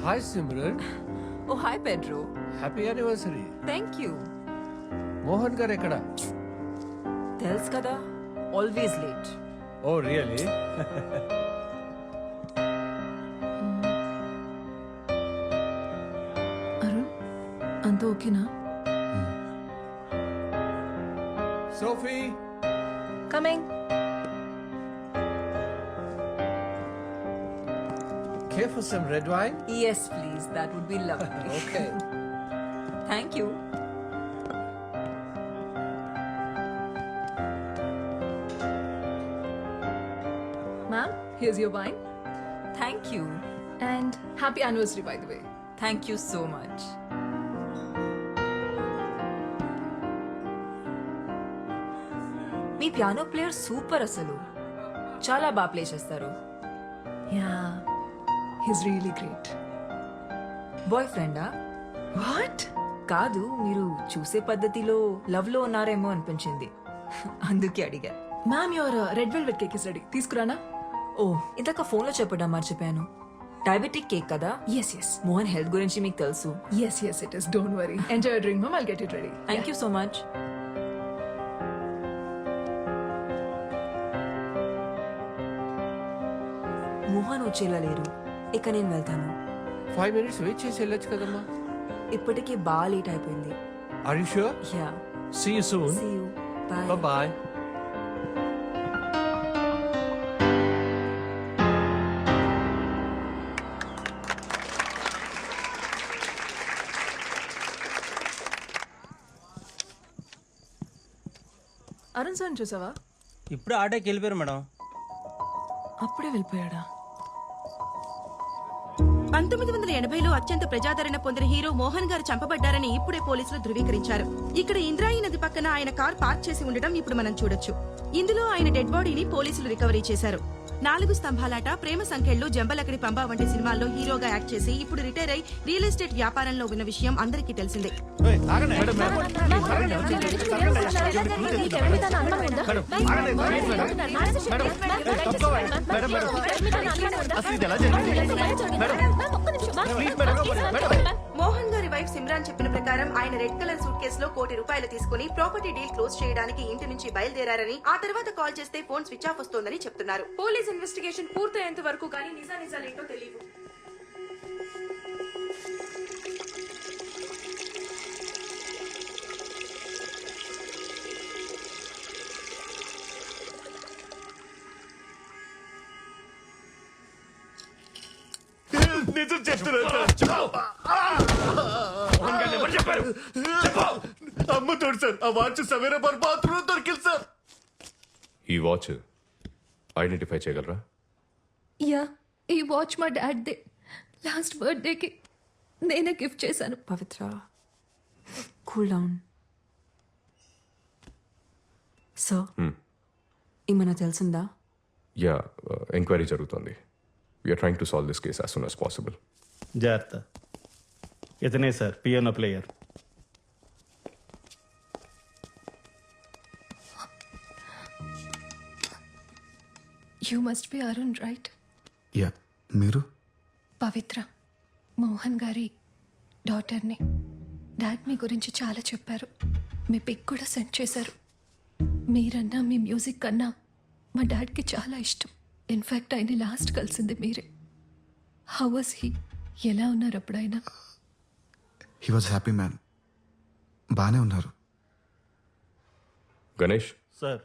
Hi Simran. Oh hi Pedro. Happy anniversary. Thank you. Mohan garu ఎక్కడ? తెలుసు కదా, always late. Oh really? Arun, అంత ఓకేనా? Sophie coming. care for some red wine? Yes, please. That would be lovely. Okay. Thank you. Ma'am, here's your wine. Thank you. And happy anniversary, by the way. Thank you so much. మీ piano player super అసలు. చాలా బాగా play చేస్తారు. Yeah, he's really great. Boy ఫ్రెండా? What? కాదు, మీరు చూసే పద్ధతిలో లవ్ లో ఉన్నారేమో అనిపించింది. అందుకే అడిగా. Ma'am, your red velvet cake is ready. తీసుకురానా? ఓ, ఇందాక ఫోన్ లో చెప్పడం మర్చిపోయాను. డయాబెటిక్ కేక్ కదా? Yes, yes. మోహన్ హెల్త్ గురించి మీకు తెలుసు. Yes, yes, it is. Don't worry. Enjoy your drink, ma'am. I'll get it ready. Thank you so much. Mohan వచ్చేలా లేరు. ఇక నేను వెళ్తాను. 5 minutes వెయిట్ చేసి వెళ్ళొచ్చు కదమ్మా. ఇప్పటికే బాగా లేట్ అయిపోయింది. Are you sure? Yeah. See you soon. See you. Bye. Bye. Arun sir చూసావా? ఇప్పుడు ఆటోకి వెళ్ళిపోయారు మేడం. అప్పుడే వెళ్ళిపోయాడా? 1980లో అత్యంత ప్రజాదరణ పొందిన హీరో మోహన్ గారు చంపబడ్డారని ఇప్పుడే పోలీసులు ధృవీకరించారు. ఇక్కడ ఇంద్రాయి నది పక్కన ఆయన కార్ పార్క్ చేసి ఉండడం ఇప్పుడు మనం చూడొచ్చు. ఇందులో ఆయన డెడ్ బాడీని పోలీసులు రికవరీ చేశారు. 4 స్తంభాలాట, ప్రేమ సంఖ్యలు, జంబలకడి పంబా వంటి సినిమాల్లో హీరోగా యాక్ట్ చేసి ఇప్పుడు రిటైర్ అయి రియల్ ఎస్టేట్ వ్యాపారంలో ఉన్న విషయం అందరికీ తెలిసిందే. మోహన్ గారి వైఫ్ సిమ్రాన్ చెప్పిన ప్రకారం ఆయన రెడ్ కలర్ సూట్ కేసులో ₹1 కోటి తీసుకుని ప్రాపర్టీ డీల్ క్లోజ్ చేయడానికి ఇంటి నుంచి బయలుదేరారని, ఆ తర్వాత కాల్ చేస్తే ఫోన్ స్విచ్ ఆఫ్ వస్తోందని చెప్తున్నారు. పోలీస్ ఇన్వెస్టిగేషన్ పూర్తయ్యేంత వరకు కానీ నిజానిజాలేంటో తెలియదు. నిజం చెప్తున్నా. అమ్మ తోడు సార్, ఆ వాచ్ సవేరా బాత్రూమ్ దొరికింది సార్. ఈ వాచ్ ఐడెంటిఫై చేయగలరా? యా, ఈ వాచ్ మా డాడ్ దే. లాస్ట్ బర్త్డేకి నేనే గిఫ్ట్ చేశాను. పవిత్ర, కూల్ డౌన్. సో ఏమన్నా తెలిసిందా? యా, ఎంక్వైరీ జరుగుతుంది. We are trying to solve this case as soon as possible. జాగ్రత్త. ఇతనే sir piano player. You must be Arun, right? Yeah, మీరు? పవిత్ర, మోహన్ గారి డాటర్ని. డాడ్ మీ గురించి చాలా చెప్పారు. మీ పిక్ కూడా సెండ్ చేశారు. మీరన్నా మీ మ్యూజిక్ కన్నా మా డాడ్కి చాలా ఇష్టం. ఇన్ఫ్యాక్ట్ ఆయన లాస్ట్ కలిసింది మీరే. How was he? ఎలా ఉన్నారు అప్పుడైనా? He was happy man. బాగానే ఉన్నారు. గణేష్ సార్,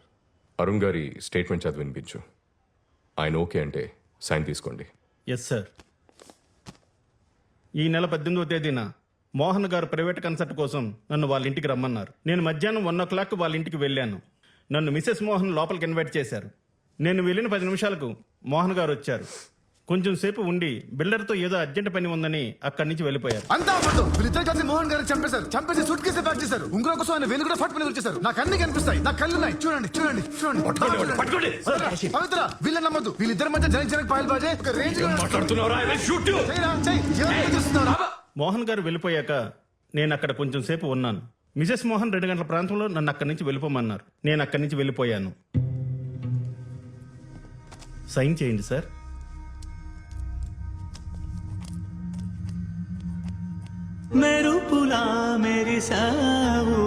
అరుణ్ గారి స్టేట్మెంట్ చదివి వినిపించు. ఆయన ఓకే అంటే సైన్ తీసుకోండి. Yes sir. ఈ నెల 18వ తేదీన మోహన్ గారు ప్రైవేట్ కన్సర్ట్ కోసం నన్ను వాళ్ళ ఇంటికి రమ్మన్నారు. నేను మధ్యాహ్నం 1 వాళ్ళ ఇంటికి వెళ్ళాను. నన్ను మిసెస్ మోహన్ లోపలికి ఇన్వైట్ చేశారు. నేను వెళ్ళిన 10 నిమిషాలకు మోహన్ గారు వచ్చారు. కొంచెం సేపు ఉండి బిల్డర్తో ఏదో అర్జెంట్ పని ఉందని అక్కడి నుంచి వెళ్ళిపోయారు. అంతా అబద్ధం. వీళ్ళిద్దరు కలిసి మోహన్ గారిని చంపేశారు. చంపేసి సూట్ కేసు ప్యాక్ చేశారు. ఉంగరం కోసం ఆయన వేలు కూడా ఫట్ పని వచ్చేసారు. నాకు అన్ని కనిపిస్తాయి. నాకు కళ్ళు ఉన్నాయి. చూడండి చూడండి చూడండి. పవిత్ర, వీళ్ళని నమ్మద్దు. వీళ్ళిద్దరి మధ్య జనక్ పాయల్ బాజే ఒక రేంజ్. మోహన్ గారు వెళ్ళిపోయాక నేను అక్కడ కొంచెం సేపు ఉన్నాను. మిసెస్ మోహన్ 2 గంటల ప్రాంతంలో నన్ను అక్కడి నుంచి వెళ్ళిపోమన్నారు. నేను అక్కడి నుంచి వెళ్ళిపోయాను. సైన్ చేయండి సార్. మెరుపులా మెరిసావు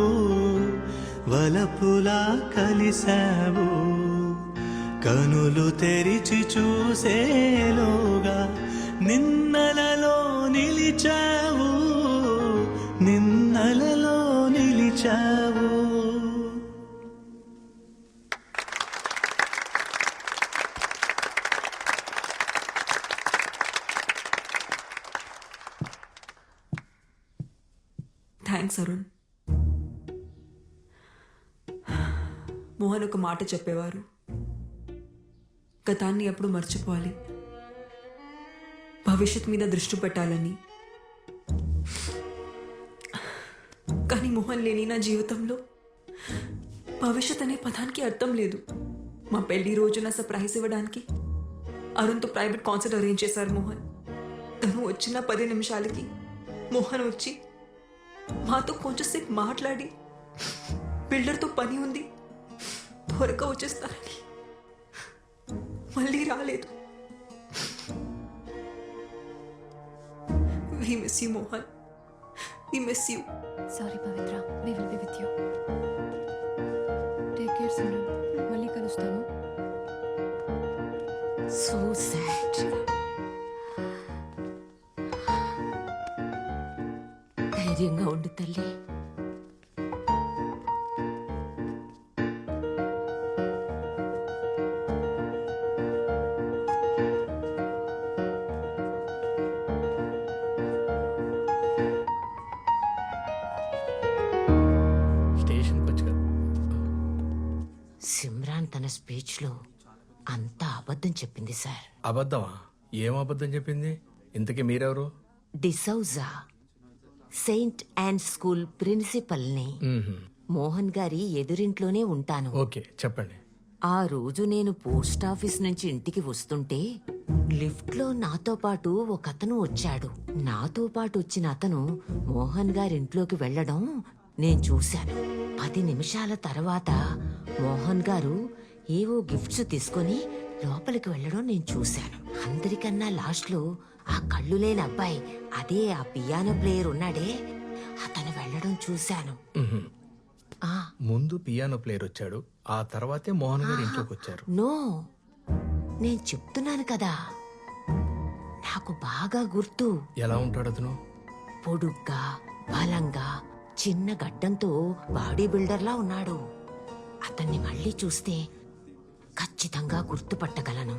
వలపులా కలిసావు కనులు తెరిచి చూసేలోగా నిన్నలలో నిలిచావు నిన్నలలో నిలిచావు. థ్యాంక్స్ అరుణ్. మోహన్ ఒక మాట చెప్పేవారు, గతాన్ని ఎప్పుడు మర్చిపోవాలి, భవిష్యత్ మీద దృష్టి పెట్టాలని. కానీ మోహన్ లేని నా జీవితంలో భవిష్యత్ అనే పదానికి అర్థం లేదు. మా పెళ్లి రోజున సర్ప్రైజ్ ఇవ్వడానికి అరుణ్తో ప్రైవేట్ కాన్సర్ట్ అరేంజ్ చేశారు మోహన్. తను వచ్చిన 10 నిమిషాలకి మోహన్ వచ్చి మాతో కొంచెంసేపు మాట్లాడి బిల్డర్తో పని ఉంది త్వరగా వచ్చేస్తారని మళ్ళీ రాలేదు. We miss you, Mohan. We miss you. Sorry Pavitra, we will be with you. Take care Simran, మళ్ళీ కలుస్తాను. So sad. ధైర్యంగా ఉండు తల్లి. స్టేషన్కి వచ్చి సిమ్రాన్ తన స్పీచ్లో అంతా అబద్ధం చెప్పింది సార్. అబద్ధమా? ఏం అబద్ధం చెప్పింది? ఇంతకీ మీరెవరు? డిసౌజా, సెయింట్ అండ్ స్కూల్ ప్రిన్సిపల్ని. మోహన్ గారి ఎదురింట్లోనే ఉంటాను. ఓకే, చెప్పండి. ఆ రోజు నేను పోస్ట్ ఆఫీస్ నుంచి ఇంటికి వస్తుంటే లిఫ్ట్ లో నాతో పాటు ఒక అతను వచ్చాడు. నాతో పాటు వచ్చిన అతను మోహన్ గారింట్లోకి వెళ్లడం నేను చూశాను. 10 నిమిషాల తర్వాత మోహన్ గారు ఏవో గిఫ్ట్స్ తీసుకొని లోపలికి వెళ్లడం నేను చూశాను. అందరికన్నా లాస్ట్ లో ఆ కళ్ళు లేని అబ్బాయి, అదే ఆ పియానో ప్లేయర్ ఉన్నాడే, అతను వెళ్లడం చూశాను. ముందు పియానో ప్లేయర్ వచ్చాడు, ఆ తర్వాతే మోహన్ గారు ఇంట్లోకి వచ్చారు. నో, నేను చెప్తున్నాను కదా, నాకు బాగా గుర్తు. ఎలా ఉంటాడు అతను? పొడుగ్గా, బలంగా, చిన్న గడ్డంతో బాడీ బిల్డర్లా ఉన్నాడు. అతన్ని మళ్ళీ చూస్తే ఖచ్చితంగా గుర్తుపట్టగలను.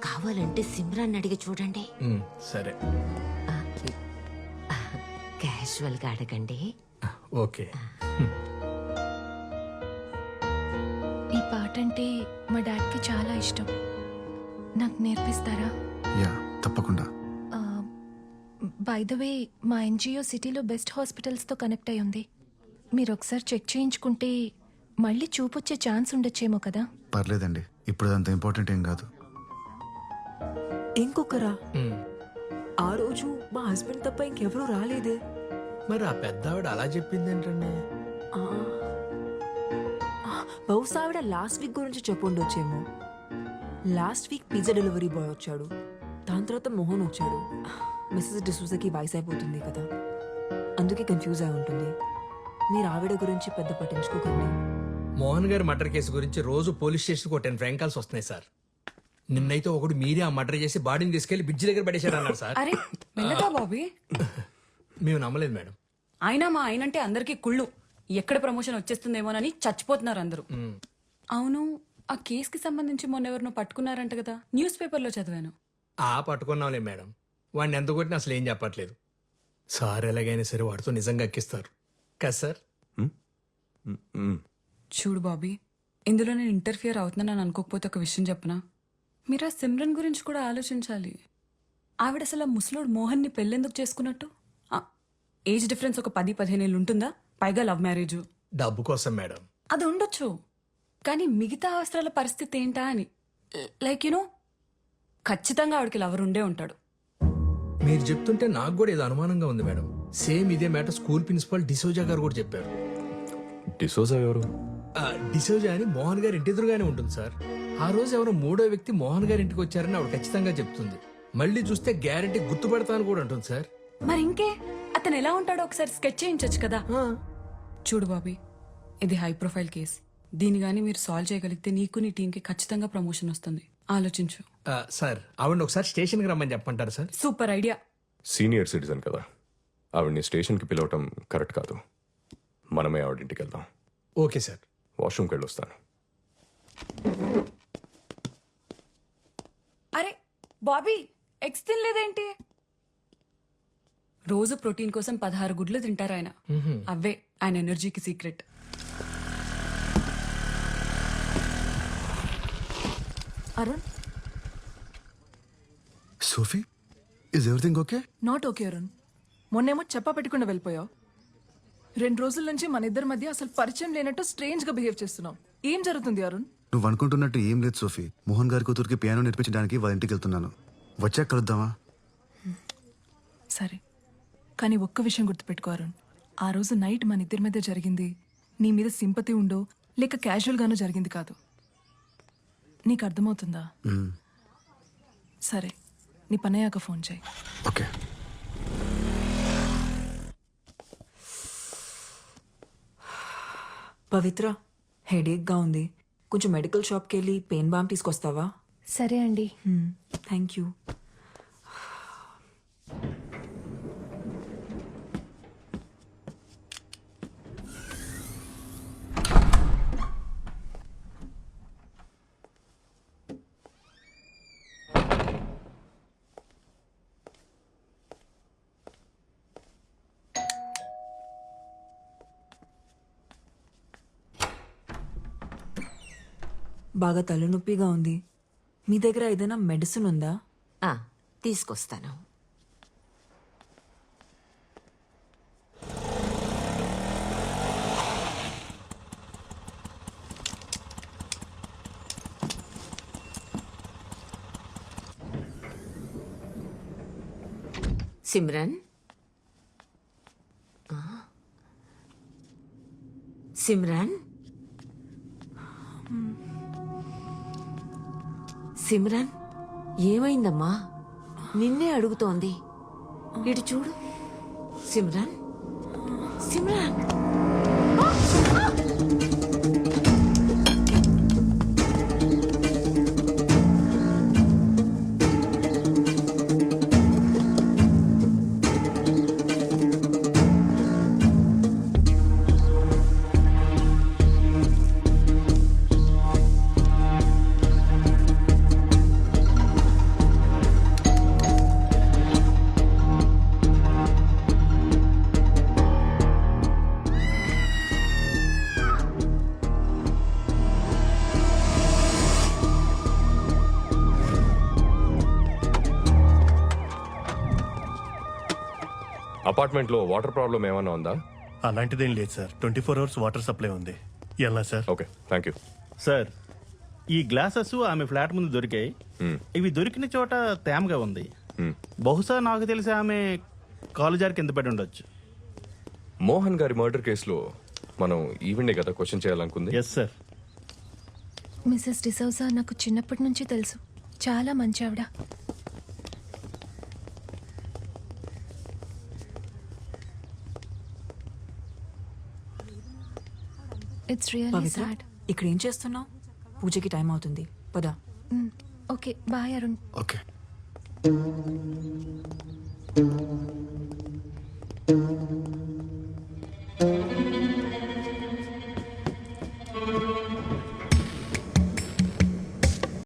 కావాలంటే సిమ్రాన్ అడిగి చూడండి. సరే, క్యాజువల్ గా అడగండి. ఓకే. ఈ పాట అంటే మా డాడ్కి చాలా ఇష్టం. నాకు నేర్పిస్తారా? యా, తప్పకుండా. బై ద వే, మా ఎన్జిఓ సిటీలో బెస్ట్ హాస్పిటల్స్తో కనెక్ట్ అయి ఉంది. మీరు ఒకసారి చెక్ చేయించుకుంటే మళ్ళీ చూపొచ్చే ఛాన్స్ ఉండొచ్చేమో కదా. పర్లేదండి, ఇప్పుడు అంత ఇంపార్టెంట్ ఏం కాదు. ఇంకొకరా? ఆ రోజు మా హస్బెండ్ తప్ప ఇంకెవరూ రాలేదే. మరి ఆ పెద్ద ఆవిడ అలా చెప్పింది ఏంటండి? బహుశా ఆవిడ లాస్ట్ వీక్ గురించి చెప్పుండొచ్చేమో. Last week pizza delivery boy వచ్చాడు, దాని తర్వాత మోహన్ వచ్చాడు. మిస్సెస్ డిసూజాకి వయసు అయిపోతుంది కదా, అందుకే కన్ఫ్యూజ్ అయి ఉంటుంది. మీరు ఆవిడ గురించి పెద్ద పట్టించుకోకండి. మోహన్ గారి మర్డర్ కేసు గురించి రోజు పోలీస్ స్టేషన్కి 10 ఫ్రాంక్ కాల్స్ వస్తున్నాయి సార్. నిన్నైతే ఒకడు మీరే ఆ మర్డర్ చేసి బాడీని తీసుకెళ్లి బ్రిడ్జ్ దగ్గర పడేశాడు అన్నారు సార్. అరే మెల్లగా బాబీ. మేము నమ్మలేదు మేడం. అయినా మా ఆయనంటే అందరికీ కుళ్ళు. ఎక్కడ ప్రమోషన్ వచ్చేస్తుందేమోనని చచ్చిపోతున్నారు అందరూ. అవును, ఆ కేసుకి సంబంధించి మొన్న ఎవరినో పట్టుకున్నారంట కదా, న్యూస్ పేపర్లో చదివాను. పట్టుకున్నాంలే మేడం. వాడిని ఎంత కొట్టినా అసలు ఏం చెప్పట్లేదు సార్. ఎలాగైనా సరే వాడితో నిజంగా ఎక్కిస్తారు కదా సార్. చూడు బాబీ, ఇందులో నేను ఇంటర్ఫియర్ అవుతున్నానని అనుకోకపోతే ఒక విషయం చెప్పనా? మీరు ఆ సిమ్రన్ గురించి కూడా ఆలోచించాలి. ఆవిడ అసలు ఆ ముసలోడు మోహన్ని పెళ్ళెందుకు చేసుకున్నట్టు? ఏజ్ డిఫరెన్స్ ఒక 10-15 ఏళ్ళు ఉంటుందా? పైగా లవ్ మ్యారేజ్. డబ్బు కోసం మేడం. అది ఉండొచ్చు, కానీ మిగతా అవసరాల పరిస్థితి ఏంటా అని. లైక్ యూనో, ఖచ్చితంగా ఆవిడకి లవర్ ఉండే ఉంటాడు. మీరు చెప్తుంటే నాకు కూడా ఏదో అనుమానంగా ఉంది మేడం. సేమ్ ఇదే మ్యాటర్ స్కూల్ ప్రిన్సిపల్ డిసోజా గారు కూడా చెప్పారు. డిసోజా ఎవరు? డిసోజా అని మోహన్ గారి ఇంటి ఎదురుగానే ఉంటుంది సార్. ఆ రోజు ఎవరో 3వ వ్యక్తి మోహన్ గారి ఇంటికి వచ్చారని ఆవిడ ఖచ్చితంగా చెప్తుంది. మళ్ళీ చూస్తే గ్యారెంటీ గుర్తుపడతాను కూడా అంటుంది సార్. మరి ఇంకే, అతను ఎలా ఉంటాడో ఒకసారి స్కెచ్ చేయించొచ్చు కదా చూడు బాబీ, ఇది హై ప్రొఫైల్ కేస్. దీని గానీ మీరు సాల్వ్ చేయగలిగితే నీకు నీ టీంకి ఖచ్చితంగా ప్రమోషన్ వస్తుంది. ఆలోచించు. సార్ ఆవిడ ఒకసారి స్టేషన్కి రమ్మని చెప్పంటారు sir? Super idea. Senior citizen కదా, ఆవిడ్ని స్టేషన్కి పిలవటం కరెక్ట్ కాదు. మనమే ఆవిడింటికి వెళ్దాం. Okay sir. వాష్రూమ్కి వెళ్ళొస్తాను. అరే బాబీ, ఎగ్స్ తినలేదేంటి? రోజు ప్రోటీన్ కోసం 16 గుడ్లు తింటారు ఆయన. అవే ఆయన ఎనర్జీకి secret. Arun, Sophie, is everything okay? Not okay Arun. మొన్నేమో చెప్పా పెట్టకుండా వెళ్ళిపోయావు. 2 రోజుల నుంచి మన ఇద్దరి మధ్య అసలు పరిచయం లేనట్టు స్ట్రేంజ్ గా బిహేవ్ చేస్తున్నావు. ఏం జరుగుతుంది అరుణ్? నువ్వు అనుకుంటున్నట్టు ఏం లేదు సోఫీ. మోహన్ గారి కూతురికి పియానో నేర్పించడానికి వాళ్ళ ఇంటికి వెళ్తున్నాను. వచ్చాక కలుద్దామా? సరే, కానీ ఒక్క విషయం గుర్తుపెట్టుకో అరుణ్. ఆ రోజు నైట్ మన ఇద్దరి మధ్య జరిగింది నీ మీద సింపతి ఉండో లేక క్యాజువల్ గానో జరిగింది కాదు. నీకు అర్థమవుతుందా? సరే, నీ పనయ్యాక ఫోన్ చేయి. ఓకే. పవిత్ర, హెడేక్గా ఉంది. కొంచెం మెడికల్ షాప్కి వెళ్ళి పెయిన్ బామ్ తీసుకొస్తావా? సరే అండి. Thank you. బాగా తలనొప్పిగా ఉంది. మీ దగ్గర ఏదైనా మెడిసిన్ ఉందా? తీసుకొస్తాను. సిమ్రన్, సిమ్రన్, సిమ్రన్, ఏమైందమ్మా? నిన్నే అడుగుతోంది. ఇటు చూడు. సిమ్రన్, సిమ్రన్. అపార్ట్మెంట్లో వాటర్ ప్రాబ్లం ఏమైనా ఉందా? అలాంటిదేం లేదు సార్. 24 hours వాటర్ సప్లై ఉంది. ఎలా sir? Okay, thank you. Sir, ఈ గ్లాసెస్ ఆమె ఫ్లాట్ ముందు దొరికాయి. ఇవి దొరికిన చోట తేమగా ఉంది. బహుశా నాకు తెలిసి ఆమె కాలు జారి కింద పడి ఉండొచ్చు. మోహన్ గారి మర్డర్ కేసులో మనం ఈవెండే కదా క్వశ్చన్ చేయాలనుకుంది. Yes sir. మిసెస్ డిసౌజా నాకు చిన్నప్పటి నుంచి తెలుసు. చాలా మంచి ఆవిడ. It's really Pavitra, sad. ఇక్కడ ఏం చేస్తున్నావు? పూజకి టైం అవుతుంది, పదా. Okay, bye Arun. ఓకే.